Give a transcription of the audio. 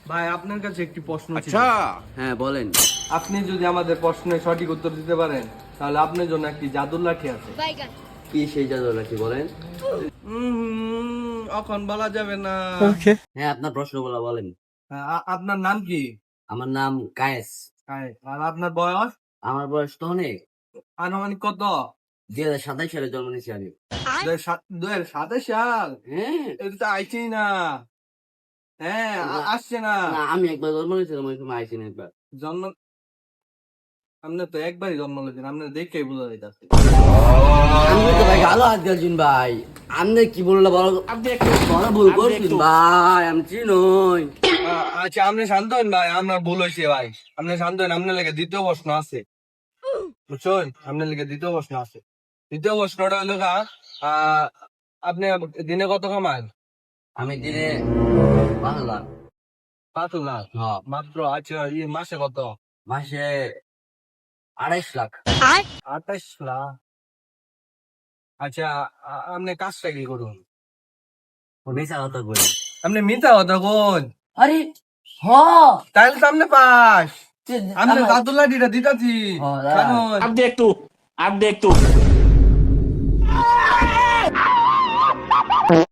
ভাই আপনার কাছে একটি প্রশ্ন ছিল। আচ্ছা, হ্যাঁ বলেন। আপনি যদি আমাদের প্রশ্নের সঠিক উত্তর দিতে পারেন তাহলে আপনার জন্য একটি জাদুর লাঠি আছে। কি সেই জাদু নাকি বলেন? এখন বলা যাবে না। হ্যাঁ, আপনার প্রশ্নগুলো বলেন। আপনার নাম কি? আমার নাম কায়েস। আর আপনার বয়স? আমার বয়স তো অনেক। আনুমানিক কত? 2027 সালে জন্ম নিয়েছি আমি। 2027 সাল? হ্যাঁ এটা তো আইছি না। হ্যাঁ, আসছে না। না, আমি একবার জন্ম নিয়েছিলাম, ওই সময় আইসি না একবার। জন্ম আপনি তো একবারই জন্ম নিয়েছেন, আপনি দেখেই বোঝা যাইতাছে। আমি তো ভাই গালো হাত গেলছেন ভাই। আপনি কি বললে বলো, আপনি একটু বড় ভুল করছেন ভাই, আমি চিনই। আচ্ছা, আপনি শান্ত হন ভাই, আপনার ভুল হয়েছে ভাই। আপনি শান্ত হন, আপনার লেগে দ্বিতীয় প্রশ্ন আছে, বুঝছেন? আপনার লেগে দ্বিতীয় প্রশ্ন আছে। দ্বিতীয় প্রশ্নটা হলো আপনি দিনে কত কামান? আমি দিনে 5 লাখ। 5 লাখ হ্যাঁ। মাত্র? আচ্ছা, মাসে কত? মাসে 28 লাখ। 28 লাখ। আচ্ছা, আপনি কাজটা কি করুন? মিশা কথা কই। আপনি মিথ্যা কথা কোন? আরে হ, তাইলে তো আপনি পাস। আপনি আমার- জাদুর লাঠিটা দিতাছি। হ, জানুন। अब देख तू